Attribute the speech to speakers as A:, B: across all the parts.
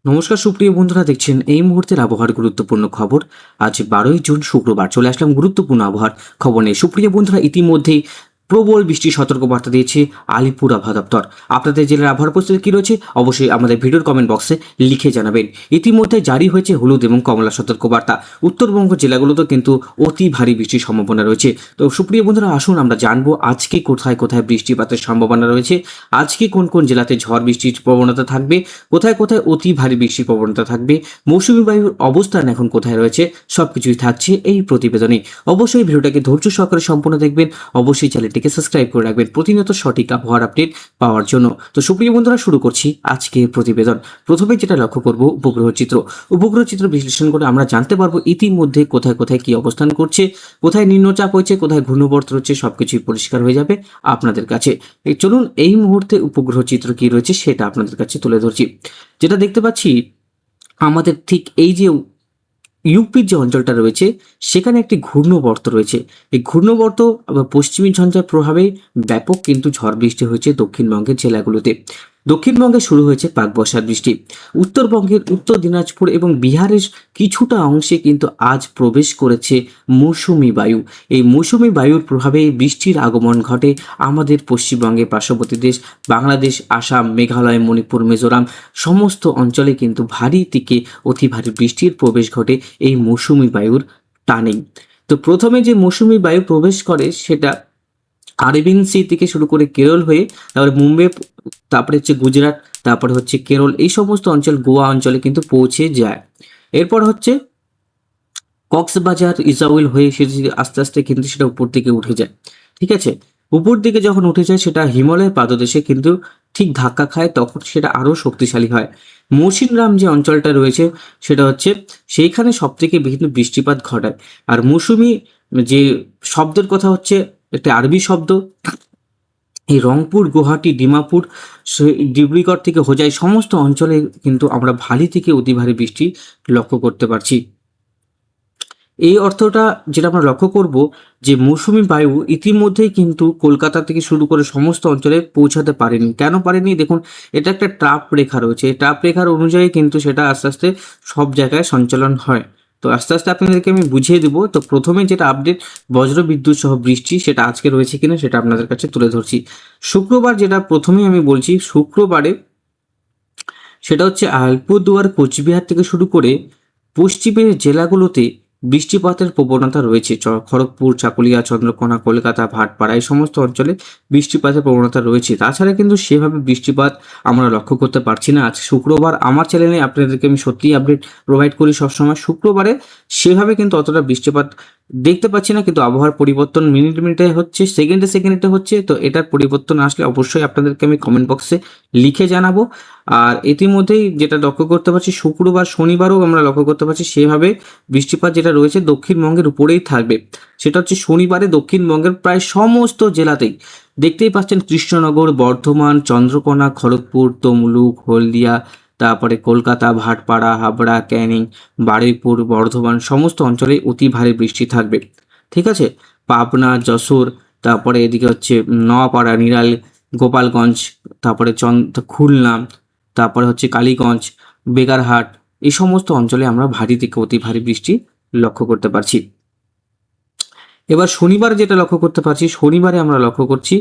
A: নমস্কার সুপ্রিয় বন্ধুরা, দেখছেন এই মুহূর্তের আবহাওয়ার গুরুত্বপূর্ণ খবর। আজ 12ই জুন শুক্রবার চলে আসলাম গুরুত্বপূর্ণ আবহাওয়ার খবর নিয়ে। সুপ্রিয় বন্ধুরা, ইতিমধ্যেই প্রবল বৃষ্টির সতর্কবার্তা দিয়েছে আলিপুর আবহাওয়া দপ্তর। আপনাদের জেলার আবহাওয়ার পরিস্থিতি কী রয়েছে অবশ্যই আমাদের ভিডিওর কমেন্ট বক্সে লিখে জানাবেন। ইতিমধ্যে জারি হয়েছে হলুদ এবং কমলা সতর্কবার্তা। উত্তরবঙ্গ জেলাগুলোতে কিন্তু অতি ভারী বৃষ্টির সম্ভাবনা রয়েছে। তো সুপ্রিয় বন্ধুরা, আসুন আমরা জানবো আজকে কোথায় কোথায় বৃষ্টিপাতের সম্ভাবনা রয়েছে, আজকে কোন কোন জেলাতে ঝড় বৃষ্টির প্রবণতা থাকবে, কোথায় কোথায় অতি ভারী বৃষ্টির প্রবণতা থাকবে, মৌসুমী বায়ুর অবস্থান এখন কোথায় রয়েছে, সবকিছুই থাকছে এই প্রতিবেদনে। অবশ্যই ভিডিওটাকে ধৈর্য সহকারে সম্পূর্ণ দেখবেন, অবশ্যই চ্যানেলটিকে সাবস্ক্রাইব করে রাখবেন প্রতিনিয়ত সঠিক আবহাওয়ার আপডেট পাওয়ার জন্য। তো সুপ্রিয় বন্ধুরা, শুরু করছি আজকের প্রতিবেদন। প্রথমে যেটা লক্ষ্য করব উপগ্রহ চিত্র। উপগ্রহ চিত্র বিশ্লেষণ করে আমরা জানতে পারবো ইতিমধ্যে কোথায় কোথায় কি অবস্থান করছে, কোথায় নিম্নচাপ হয়েছে, কোথায় ঘূর্ণবর্ত রয়েছে, সবকিছুই পরিষ্কার হয়ে যাবে আপনাদের কাছে। চলুন এই মুহূর্তে উপগ্রহ চিত্র কি রয়েছে সেটা আপনাদের কাছে তুলে ধরছি। যেটা দেখতে পাচ্ছি, আমাদের ঠিক এই যে ইউপির যে অঞ্চলটা রয়েছে সেখানে একটি ঘূর্ণবর্ত রয়েছে। এই ঘূর্ণবর্ত পশ্চিমী ঝঞ্ঝার প্রভাবে ব্যাপক কিন্তু ঝড় বৃষ্টি হয়েছে দক্ষিণবঙ্গের জেলাগুলোতে। দক্ষিণবঙ্গে শুরু হয়েছে পাক বর্ষার বৃষ্টি। উত্তরবঙ্গের উত্তর দিনাজপুর এবং বিহারের কিছুটা অংশে কিন্তু আজ প্রবেশ করেছে মৌসুমী বায়ু। এই মৌসুমী বায়ুর প্রভাবে বৃষ্টির আগমন ঘটে আমাদের পশ্চিমবঙ্গের পার্শ্ববর্তী দেশ বাংলাদেশ, আসাম, মেঘালয়, মণিপুর, মিজোরাম সমস্ত অঞ্চলে কিন্তু ভারী থেকে অতি ভারী বৃষ্টির প্রবেশ ঘটে এই মৌসুমী বায়ুর টানেই। তো প্রথমে যে মৌসুমী বায়ু প্রবেশ করে সেটা আরবিন সি থেকে শুরু করে কেরল হয়ে তারপরে মুম্বাই, তারপরে হচ্ছে গুজরাট, তারপরে হচ্ছে কেরল, এই সমস্ত অঞ্চল গোয়া অঞ্চলে কিন্তু পৌঁছে যায়। এরপর হচ্ছে কক্সবাজার, ইজাউল হয়ে সেটা আস্তে আস্তে কিন্তু সেটা উপর দিকে উঠে যায়। ঠিক আছে, উপর দিকে যখন উঠে যায় সেটা হিমালয়ের পাদদেশে কিন্তু ঠিক ধাক্কা খায়, তখন সেটা আরও শক্তিশালী হয়। মৌসিনরাম যে অঞ্চলটা রয়েছে সেটা হচ্ছে সেইখানে সব থেকে বিভিন্ন বৃষ্টিপাত ঘটায়। আর মৌসুমি যে শব্দের কথা হচ্ছে একটা আরবি শব্দ। এই রংপুর, গুয়াহাটি, ডিমাপুর, ডিব্রুগড় থেকে হোজাই সমস্ত অঞ্চলে কিন্তু আমরা ভারী থেকে অতি ভারী বৃষ্টি লক্ষ্য করতে পারছি। এই অর্থটা যেটা আমরা লক্ষ্য করব যে মৌসুমী বায়ু ইতিমধ্যেই কিন্তু কলকাতা থেকে শুরু করে সমস্ত অঞ্চলে পৌঁছাতে পারেনি। কেন পারেনি? দেখুন, এটা একটা ট্রাপ রেখা রয়েছে। এই ট্রাপ রেখার অনুযায়ী কিন্তু সেটা আস্তে আস্তে সব জায়গায় সঞ্চালন হয়। তো আস্তে আস্তে আপনাদেরকে আমি বুঝিয়ে দেবো। তো প্রথমে যেটা আপডেট, বজ্র বিদ্যুৎ সহ বৃষ্টি, সেটা আজকে রয়েছে কিনা সেটা আপনাদের কাছে তুলে ধরছি। শুক্রবার যেটা প্রথমেই আমি বলছি, শুক্রবারে সেটা হচ্ছে আলিপুরদুয়ার, কোচবিহার থেকে শুরু করে পশ্চিমের জেলাগুলোতে বৃষ্টিপাতের প্রবণতা রয়েছে। খড়গপুর, চাকুলিয়া, চন্দ্রকোনা, কলকাতা, ভাটপাড়া এই সমস্ত অঞ্চলে বৃষ্টিপাতের প্রবণতা রয়েছে। তাছাড়া কিন্তু সেভাবে বৃষ্টিপাত আমরা লক্ষ্য করতে পারছি না। আজ শুক্রবার, আমার চ্যানেলে আপনাদেরকে আমি সত্যিই আপডেট প্রোভাইড করি সবসময়। শুক্রবারে সেভাবে কিন্তু অতটা বৃষ্টিপাত দেখতে পাচ্ছি না, কিন্তু আবহাওয়ার পরিবর্তন মিনিট মিনিটে হচ্ছে, সেকেন্ডে সেকেন্ডে হচ্ছে। তো এটার পরিবর্তন আসলে অবশ্যই আপনাদেরকে আমি কমেন্ট বক্সে লিখে জানাবো। আর ইতিমধ্যেই যেটা লক্ষ্য করতে পারছি, শুক্রবার শনিবারও আমরা লক্ষ্য করতে পারছি সেভাবে বৃষ্টিপাত যেটা রয়েছে দক্ষিণবঙ্গের উপরেই থাকবে। সেটা হচ্ছে শনিবারে দক্ষিণবঙ্গের প্রায় সমস্ত জেলাতেই দেখতেই পাচ্ছেন, কৃষ্ণনগর, বর্ধমান, চন্দ্রকোনা, খড়গপুর, তমলুক, হলদিয়া, তারপরে কলকাতা, ভাটপাড়া, হাবড়া, ক্যানিং, বারুইপুর, বর্ধমান সমস্ত অঞ্চলে অতি ভারী বৃষ্টি থাকবে। ঠিক আছে, পাবনা, যশোর, তারপরে এদিকে হচ্ছে নোয়াপাড়া, নিরাল, গোপালগঞ্জ, তারপরে খুলনা, তারপরে হচ্ছে কালীগঞ্জ, বেগারহাট, এই সমস্ত অঞ্চলে আমরা ভারী থেকে অতি ভারী বৃষ্টি লক্ষ্য করতে পারছি। এবার শনিবার যেটা লক্ষ্য করতে পারছি, শনিবারে আমরা লক্ষ্য করছি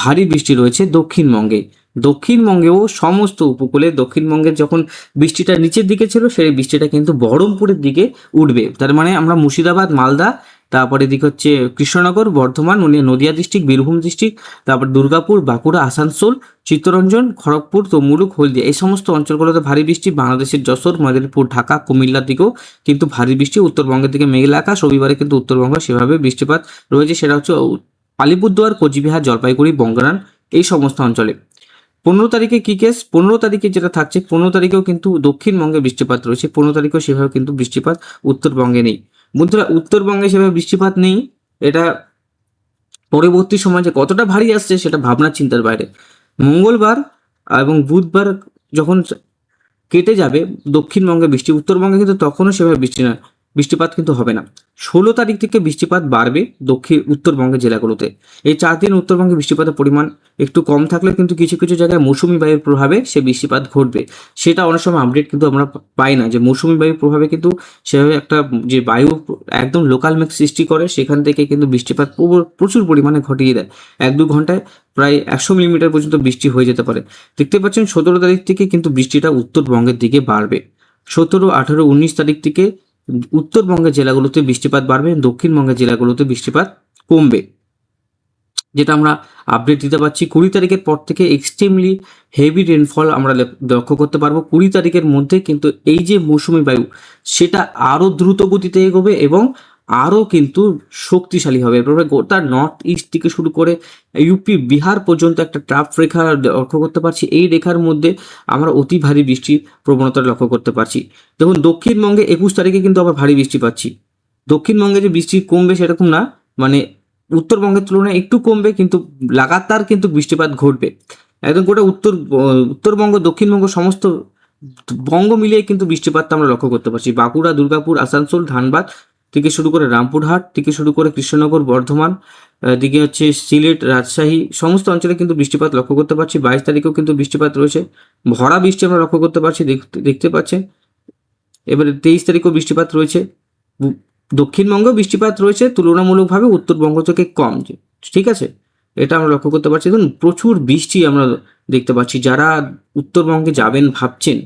A: ভারী বৃষ্টি রয়েছে দক্ষিণবঙ্গে। দক্ষিণবঙ্গেও সমস্ত উপকূলে, দক্ষিণবঙ্গের যখন বৃষ্টিটা নিচের দিকে ছিল সেই বৃষ্টিটা কিন্তু বহরমপুরের দিকে উঠবে। তার মানে আমরা মুর্শিদাবাদ, মালদা, তারপরে এদিকে হচ্ছে কৃষ্ণনগর, বর্ধমান, নদিয়া ডিস্ট্রিক্ট, বীরভূম ডিস্ট্রিক্ট, তারপর দুর্গাপুর, বাঁকুড়া, আসানসোল, চিত্তরঞ্জন, খড়গপুর, তমলুক, হলদিয়া এই সমস্ত অঞ্চলগুলোতে ভারী বৃষ্টি। বাংলাদেশের যশোর, মেদিনীপুর, ঢাকা, কুমিল্লার দিকেও কিন্তু ভারী বৃষ্টি। উত্তরবঙ্গের দিকে মেঘলা আকাশ। রবিবারে কিন্তু উত্তরবঙ্গ সেভাবে বৃষ্টিপাত রয়েছে। সেটা হচ্ছে আলিপুরদুয়ার, কোচবিহার, জলপাইগুড়ি, বঙ্গরান এই সমস্ত অঞ্চলে। 15 তারিখে কি কেস? 15 তারিখে যেটা থাকছে, 15 তারিখেও কিন্তু দক্ষিণবঙ্গে বৃষ্টিপাত রয়েছে। 15 তারিখেও সেভাবে কিন্তু বৃষ্টিপাত উত্তরবঙ্গে নেই। বন্ধুরা, উত্তরবঙ্গে সেভাবে বৃষ্টিপাত নেই। এটা পরবর্তী সময় যে কতটা ভারী আসছে সেটা ভাবনা চিন্তার বাইরে। মঙ্গলবার এবং বুধবার যখন কেটে যাবে দক্ষিণবঙ্গে বৃষ্টি, উত্তরবঙ্গে কিন্তু তখনও সেভাবে বৃষ্টি না। বৃষ্টিপাত কিন্তু হবে না। 16 তারিখ থেকে বৃষ্টিপাত বাড়বে উত্তরবঙ্গের জেলাগুলোতে। এই 4 দিন উত্তরবঙ্গে বৃষ্টিপাতের পরিমাণ একটু কম থাকলে কিন্তু কিছু কিছু জায়গায় মৌসুমি বায়ুর প্রভাবে সে বৃষ্টিপাত ঘটবে। সেটা অনেক সময় আপডেট কিন্তু আমরা পাই না যে মৌসুমি বায়ুর প্রভাবে কিন্তু সেভাবে একটা যে বায়ু একদম লোকাল মেঘ সৃষ্টি করে, সেখান থেকে কিন্তু বৃষ্টিপাত প্রচুর পরিমাণে ঘটিয়ে দেয়। 1-2 ঘন্টায় প্রায় 100 মিলিমিটার পর্যন্ত বৃষ্টি হয়ে যেতে পারে। দেখতে পাচ্ছেন 17 তারিখ থেকে কিন্তু বৃষ্টিটা উত্তরবঙ্গের দিকে বাড়বে। 17, 18, 19 তারিখ থেকে উত্তরবঙ্গের জেলাগুলোতে বৃষ্টিপাত বাড়বে, দক্ষিণবঙ্গের জেলাগুলোতে বৃষ্টিপাত কমবে, যেটা আমরা আপডেট দিতে পারছি। 20 তারিখের পর থেকে এক্সট্রিমলি হেভি রেনফল আমরা লক্ষ্য করতে পারবো। 20 তারিখের মধ্যে কিন্তু এই যে মৌসুমি বায়ু সেটা আরও দ্রুত গতিতে এগোবে এবং আরও কিন্তু শক্তিশালী হবে। এরপরে গোটা নর্থ ইস্ট থেকে শুরু করে ইউপি, বিহার পর্যন্ত একটা ট্রাফ রেখা লক্ষ্য করতে পারছি। এই রেখার মধ্যে আমরা অতি ভারী বৃষ্টির প্রবণতা লক্ষ্য করতে পারছি। দেখুন দক্ষিণবঙ্গে 21 তারিখে কিন্তু আবার ভারী বৃষ্টি পাচ্ছি। দক্ষিণবঙ্গে যে বৃষ্টি কমবে সেরকম না, মানে উত্তরবঙ্গের তুলনায় একটু কমবে, কিন্তু লাগাতার কিন্তু বৃষ্টিপাত ঘটবে। একদম গোটা উত্তরবঙ্গ, দক্ষিণবঙ্গ সমস্ত বঙ্গ মিলিয়ে কিন্তু বৃষ্টিপাতটা আমরা লক্ষ্য করতে পারছি। বাঁকুড়া, দুর্গাপুর, আসানসোল, ধানবাদ থেকে শুরু করে রামপুরহাট থেকে শুরু করে কৃষ্ণনগর, বর্ধমান দিকে হচ্ছে সিলেট, রাজশাহী সমস্ত অঞ্চলে কিন্তু বৃষ্টিপাত লক্ষ্য করতে পারছি। 22 তারিখেও কিন্তু বৃষ্টিপাত রয়েছে, ভরা বৃষ্টি আমরা লক্ষ্য করতে পারছি, দেখতে পাচ্ছেন। এবারে 23 তারিখেও বৃষ্টিপাত রয়েছে। দক্ষিণবঙ্গেও বৃষ্টিপাত রয়েছে, তুলনামূলকভাবে উত্তরবঙ্গ থেকে কম, ঠিক আছে, এটা আমরা লক্ষ্য করতে পারছি। দেখুন প্রচুর বৃষ্টি আমরা দেখতে পাচ্ছি। যারা উত্তরবঙ্গে যাবেন ভাবছেন,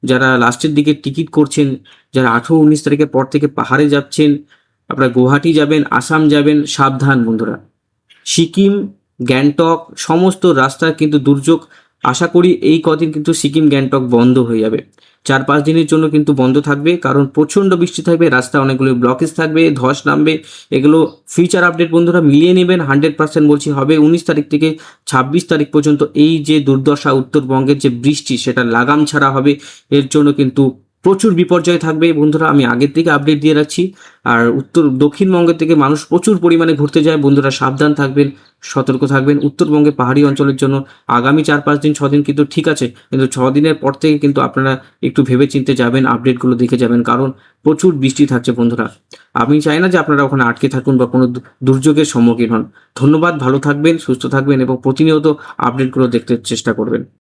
A: যারা লাস্টের দিকে টিকিট করছেন, যারা 18-19 তারিখের পর থেকে পাহাড়ে যাচ্ছেন, আপনারা গুয়াহাটি যাবেন, আসাম যাবেন, সাবধান বন্ধুরা। সিকিম, গ্যাংটক সমস্ত রাস্তা কিন্তু দুর্যোগ। আশা করি এই কদিন কিন্তু সিকিম, গ্যাংটক বন্ধ হয়ে যাবে। 4-5 দিনের জন্য কিন্তু বন্ধ থাকবে, কারণ প্রচণ্ড বৃষ্টি থাকবে, রাস্তা অনেকগুলো ব্লকেজ থাকবে, ধস নামবে। এগুলো ফিউচার আপডেট বন্ধুরা মিলিয়ে নেবেন। 100% বলছি হবে। 19 তারিখ থেকে 26 তারিখ পর্যন্ত এই যে দুর্দশা, উত্তরবঙ্গের যে বৃষ্টি সেটা লাগাম ছাড়া হবে। এর জন্য কিন্তু প্রচুর বিপর্যয় থাকবে বন্ধুরা, আমি আগের থেকে আপডেট দিয়ে রাখছি। আর দক্ষিণবঙ্গের থেকে মানুষ প্রচুর পরিমাণে ঘুরতে যায় বন্ধুরা, সাবধান থাকবেন, সতর্ক থাকবেন। উত্তরবঙ্গে পাহাড়ি অঞ্চলের জন্য আগামী 4-5 দিন, 6 দিন কিন্তু ঠিক আছে, কিন্তু 6 দিনের পর থেকে কিন্তু আপনারা একটু ভেবে চিন্তে যাবেন, আপডেটগুলো দেখে যাবেন, কারণ প্রচুর বৃষ্টি থাকছে বন্ধুরা। আমি চাই না যে আপনারা ওখানে আটকে থাকুন বা কোনো দুর্যোগের সম্মুখীন হন। ধন্যবাদ, ভালো থাকবেন, সুস্থ থাকবেন এবং প্রতিনিয়ত আপডেটগুলো দেখতে চেষ্টা করবেন।